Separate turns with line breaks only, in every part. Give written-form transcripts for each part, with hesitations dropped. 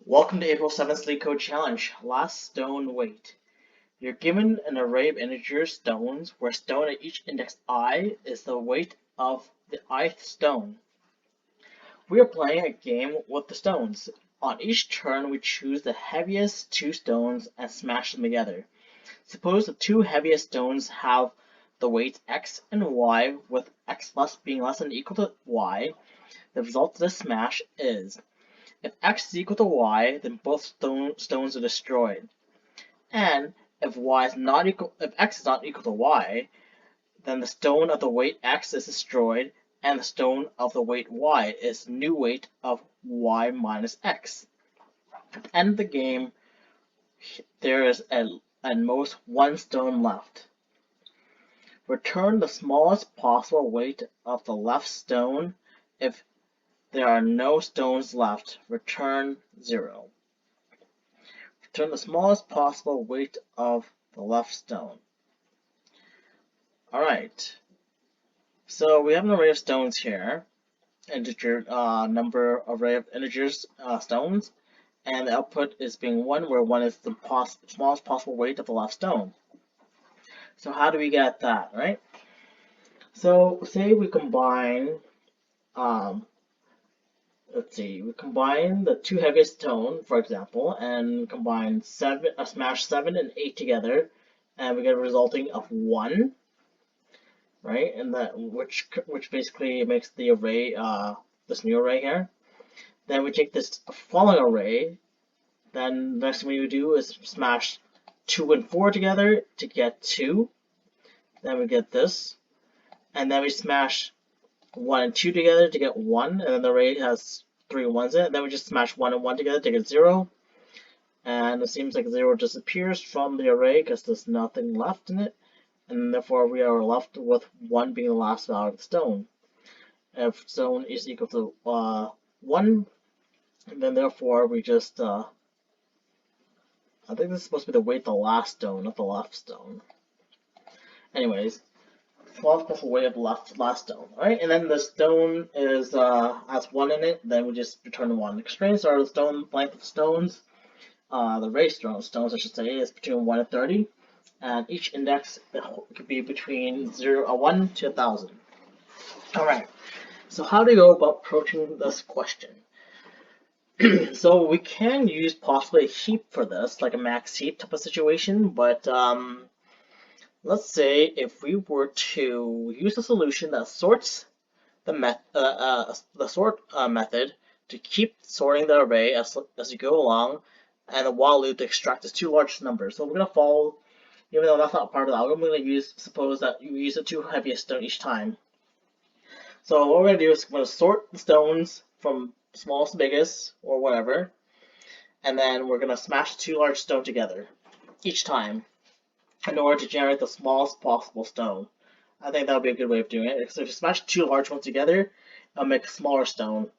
Welcome to April 7th LeetCode Challenge, Last Stone Weight. You're given an array of integer stones where stone at each index I is the weight of the ith stone. We are playing a game with the stones. On each turn we choose the heaviest two stones and smash them together. Suppose the two heaviest stones have the weights x and y, with x being less than or equal to y. The result of this smash is: if x is equal to y, then both stones are destroyed. And if x is not equal to y, then the stone of the weight x is destroyed, and the stone of the weight y is the new weight of y minus x. At the end of the game, there is at most one stone left. Return the smallest possible weight of the left stone. If there are no stones left, return 0. Return the smallest possible weight of the left stone. Alright, so we have an array of stones here, integer array of integers stones, and the output is being 1, where 1 is the smallest possible weight of the left stone. So how do we get that, right? So say we combine we combine the two heaviest stone, for example, and combine smash 7 and 8 together, and we get a resulting of 1, right? And that which basically makes the array, this new array here. Then we take this following array. Then the next thing we do is smash 2 and 4 together to get 2. Then we get this, and then we smash 1 and 2 together to get 1, and then the array has 3 1s in it. Then we just smash 1 and 1 together to get 0. And it seems like 0 disappears from the array because there's nothing left in it. And therefore we are left with 1 being the last value of the stone. If stone is equal to 1, and then therefore we just, I think this is supposed to be the weight of the last stone, not the left stone. Anyways, smallest possible weight of the last stone, right? And then the stone is has 1 in it, then we just return 1. The constraints are the stone length of stones, the race stones I should say, is between 1 and 30, and each index could be between 1 to 1,000. Alright, so how do you go about approaching this question? So we can use possibly a heap for this, like a max heap type of situation, but let's say if we were to use a solution that sorts the sort method to keep sorting the array as you go along, and the while loop to extract as two large numbers. So we're going to follow, even though that's not part of the algorithm, we're going to suppose that you use the two heaviest stone each time. So what we're going to do is we're going to sort the stones from smallest to biggest, or whatever, and then we're going to smash the two large stones together each time in order to generate the smallest possible stone. I think that would be a good way of doing it. So if you smash two large ones together, it'll make a smaller stone,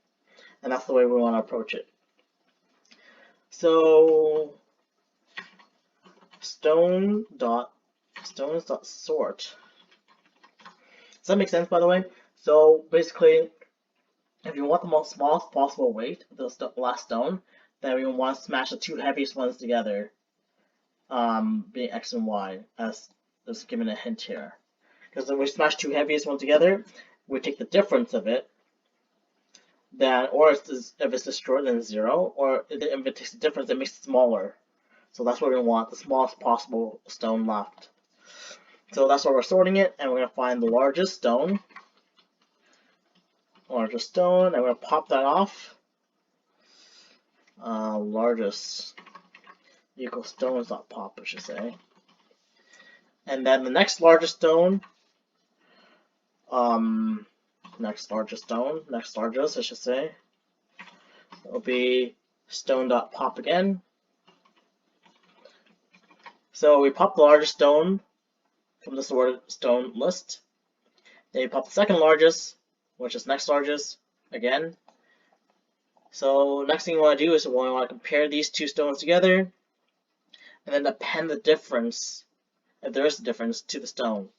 and that's the way we want to approach it. So stones dot sort. Does that make sense, by the way? So basically, if you want the smallest possible weight of the last stone, then we want to smash the two heaviest ones together, being x and y, as is given a hint here. Because when we smash two heaviest ones together, we take the difference of it, then, or if it's destroyed, then 0, or if it takes the difference, it makes it smaller. So that's what we want, the smallest possible stone left. So that's why we're sorting it, and we're going to find the largest stone, and we're going to pop that off. Largest equals stones.pop, I should say. And then the next largest stone, next largest, I should say, will be stone.pop again. So we pop the largest stone from the sorted stone list. Then you pop the second largest, which is next largest, again. So next thing we want to do is we want to compare these two stones together, and then append the difference, if there is a difference, to the stone.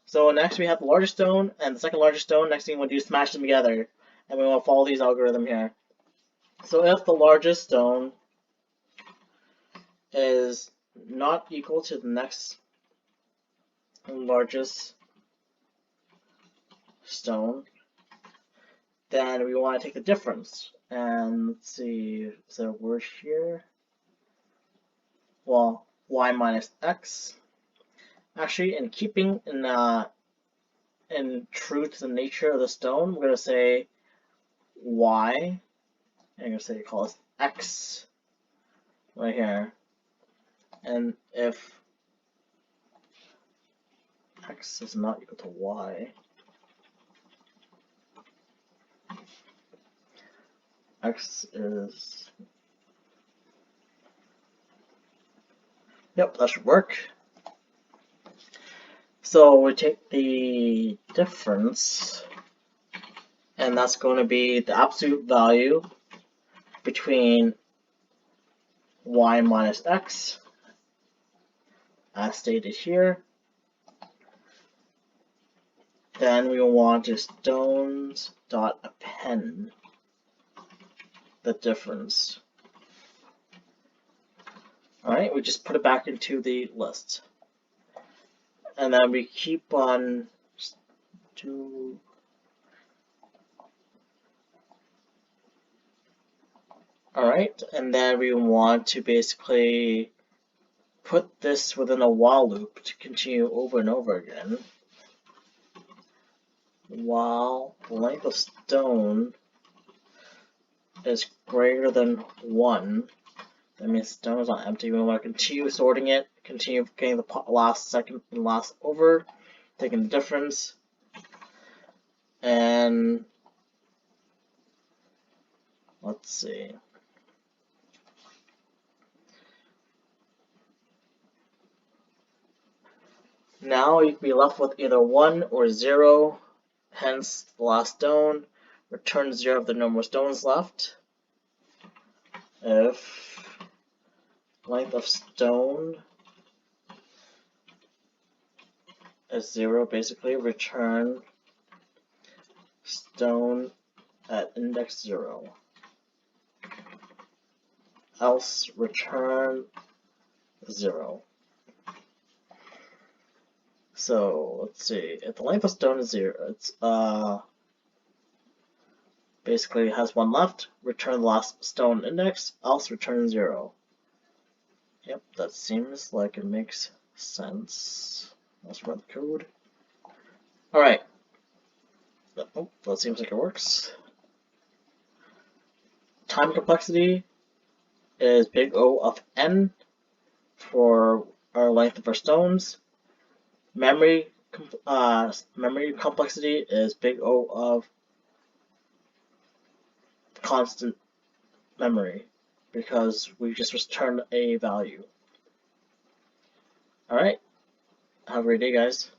So next we have the largest stone and the second largest stone. Next thing we want to do is smash them together, and we want to follow these algorithm here. So if the largest stone is not equal to the next largest stone, then we want to take the difference. And let's see, is there a word here? Well, y minus x. Actually, in keeping in true to the nature of the stone, we're going to say y, and I'm going to say call this x right here. And if x is not equal to y, x is, yep, that should work. So we take the difference, and that's going to be the absolute value between y minus x, as stated here. Then we want to stones dot append the difference. Alright, we just put it back into the list. And then we keep on Alright, and then we want to basically put this within a while loop to continue over and over again. While the length of stone is greater than 1, that means stone is not empty. We want to continue sorting it, continue getting the last second and last over, taking the difference, and let's see. Now you can be left with either 1 or 0, hence the last stone. Return 0 if there are no more stones left. If length of stone is 0, basically return stone at index 0. Else return 0. So let's see, if the length of stone is 0, it's basically has 1 left, return the last stone index, else return 0. Yep, that seems like it makes sense. Let's run the code. Alright. Oh, that seems like it works. Time complexity is big O of n for our length of our stones. Memory complexity is big O of constant memory, because we just returned a value. Alright, have a great day, guys.